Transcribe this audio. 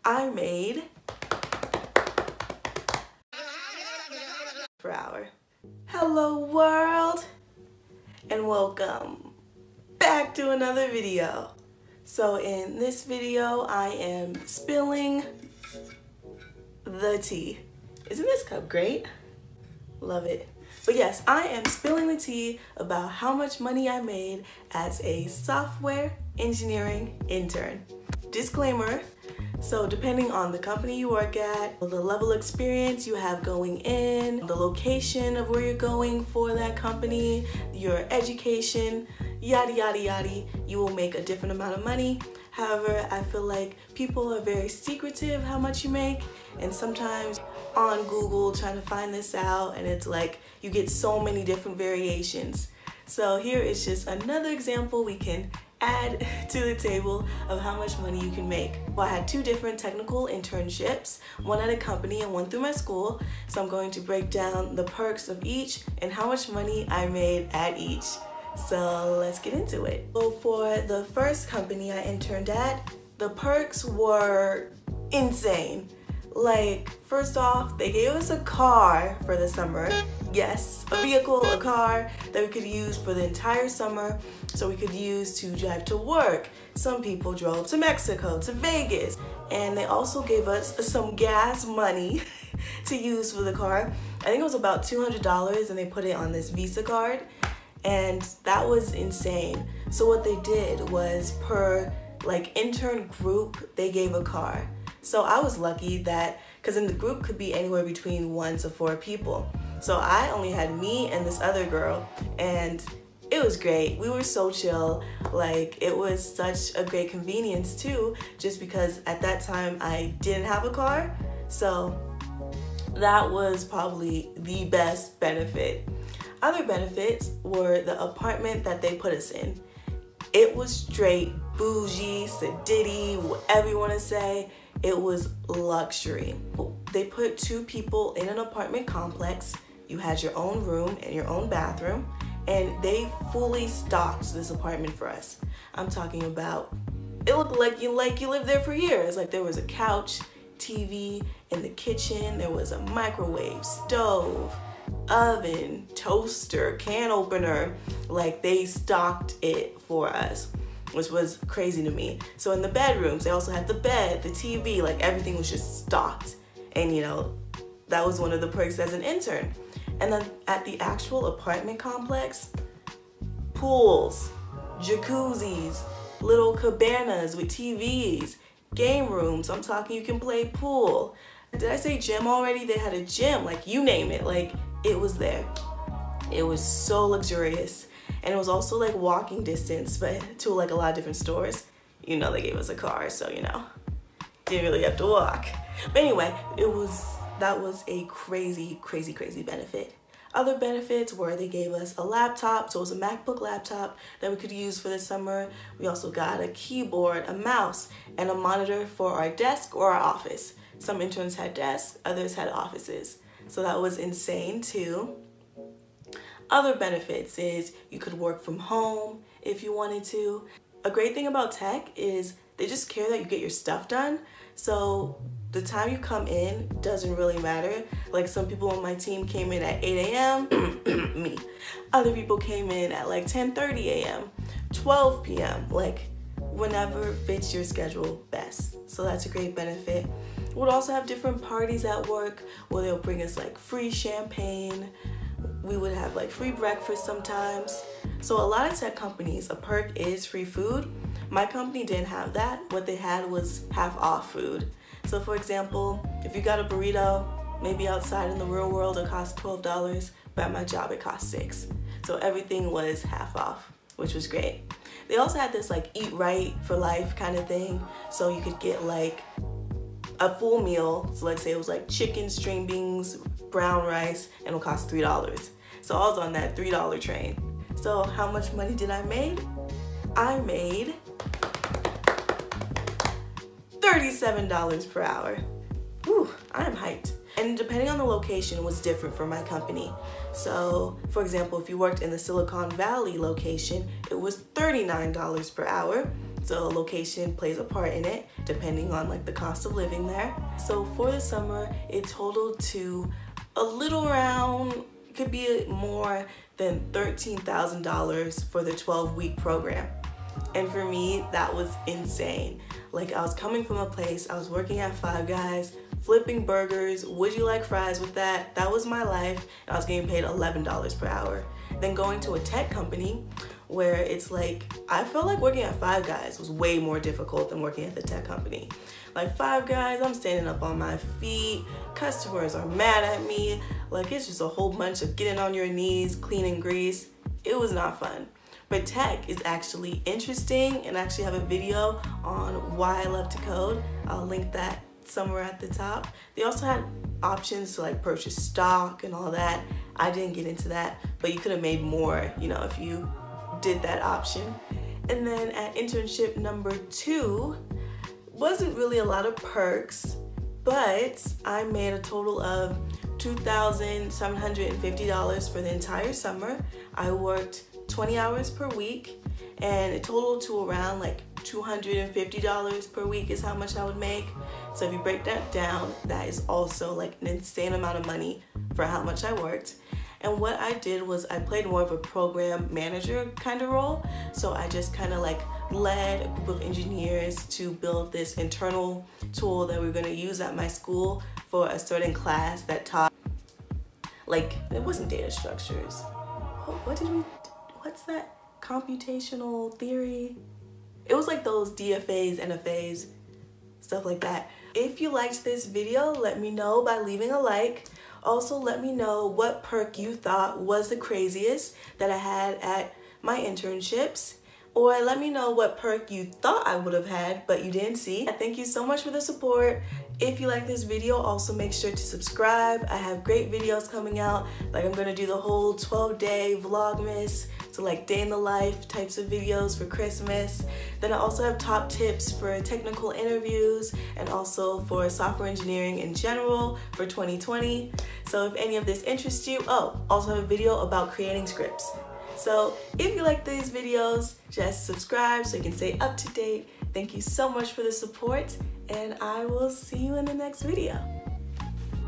I made per hour. Hello world, and welcome back to another video. So in this video, I am spilling the tea. Isn't this cup great? Love it. But yes, I am spilling the tea about how much money I made as a software engineering intern. Disclaimer, so depending on the company you work at, the level of experience you have going in, the location of where you're going for that company, your education, yada yada yada, you will make a different amount of money. However, I feel like people are very secretive how much you make, and sometimes on Google trying to find this out, and it's like you get so many different variations. So here is just another example we can add to the table of how much money you can make. Well, I had two different technical internships, one at a company and one through my school. So I'm going to break down the perks of each and how much money I made at each. So let's get into it. So for the first company I interned at, the perks were insane. Like, first off, they gave us a car for the summer. Yes, a vehicle, a car that we could use for the entire summer, so we could use to drive to work. Some people drove to Mexico, to Vegas, and they also gave us some gas money to use for the car. I think it was about $200, and they put it on this Visa card, and that was insane. So what they did was per like intern group, they gave a car. So I was lucky that, because in the group could be anywhere between 1 to 4 people. So I only had me and this other girl, and it was great. We were so chill. Like, it was such a great convenience too, just because at that time I didn't have a car. So that was probably the best benefit. Other benefits were the apartment that they put us in. It was straight bougie, sedity, whatever you want to say. It was luxury. They put 2 people in an apartment complex. You had your own room and your own bathroom, and they fully stocked this apartment for us. I'm talking about, it looked like you lived there for years. Like, there was a couch, TV in the kitchen, there was a microwave, stove, oven, toaster, can opener. Like, they stocked it for us, which was crazy to me. So in the bedrooms, they also had the bed, the TV, like everything was just stocked. And you know, that was one of the perks as an intern. And then at the actual apartment complex, pools, jacuzzis, little cabanas with TVs, game rooms. I'm talking you can play pool. Did I say gym already? They had a gym, like you name it, like it was there. It was so luxurious. And it was also like walking distance, but to like a lot of different stores. You know, they gave us a car, so you know, didn't really have to walk. But anyway, that was a crazy, crazy, crazy benefit. Other benefits were they gave us a laptop, so it was a MacBook laptop that we could use for the summer. We also got a keyboard, a mouse, and a monitor for our desk or our office. Some interns had desks, others had offices. So that was insane too. Other benefits is you could work from home if you wanted to. A great thing about tech is they just care that you get your stuff done. So the time you come in doesn't really matter. Like, some people on my team came in at 8 a.m. me. Other people came in at like 10:30 a.m., 12 p.m., like whenever fits your schedule best. So that's a great benefit. We'll also have different parties at work where they'll bring us like free champagne. We would have like free breakfast sometimes. So a lot of tech companies, a perk is free food. My company didn't have that. What they had was half off food. So for example, if you got a burrito, maybe outside in the real world it costs $12, but at my job it cost $6. So everything was half off, which was great. They also had this like eat right for life kind of thing. So you could get like a full meal. So let's say it was like chicken, string beans, brown rice, and it'll cost $3. So I was on that $3 train. So how much money did I make? I made $37 per hour. Whew, I'm hyped. And depending on the location, it was different for my company. So for example, if you worked in the Silicon Valley location, it was $39 per hour. so location plays a part in it depending on like the cost of living there. So for the summer, it totaled to a little around, it could be more than $13,000 for the 12-week program. And for me, that was insane. Like, I was coming from a place, I was working at Five Guys, flipping burgers, would you like fries with that? That was my life, and I was getting paid $11 per hour. Then going to a tech company where it's like, I felt like working at Five Guys was way more difficult than working at the tech company. Like Five Guys, I'm standing up on my feet, customers are mad at me, like it's just a whole bunch of getting on your knees, cleaning grease. It was not fun. But tech is actually interesting, and I actually have a video on why I love to code. I'll link that somewhere at the top. They also had options to like purchase stock and all that. I didn't get into that, but you could have made more, you know, if you did that option. And then at internship number 2, wasn't really a lot of perks, but I made a total of $2,750 for the entire summer. I worked 20 hours per week, and it totaled to around like $250 per week is how much I would make. So if you break that down, that is also like an insane amount of money for how much I worked. And what I did was I played more of a program manager kind of role. So I just kind of like led a group of engineers to build this internal tool that we were going to use at my school for a certain class that taught, like, it wasn't data structures. What's that? Computational theory? It was like those DFAs, NFAs, stuff like that. If you liked this video, let me know by leaving a like. Also, let me know what perk you thought was the craziest that I had at my internships. Or let me know what perk you thought I would have had, but you didn't see. Thank you so much for the support. If you like this video, also make sure to subscribe. I have great videos coming out. Like, I'm gonna do the whole 12-day vlogmas, so like day in the life types of videos for Christmas. Then I also have top tips for technical interviews and also for software engineering in general for 2020. So if any of this interests you, also have a video about creating scripts. So if you like these videos, just subscribe so you can stay up to date. Thank you so much for the support, and I will see you in the next video.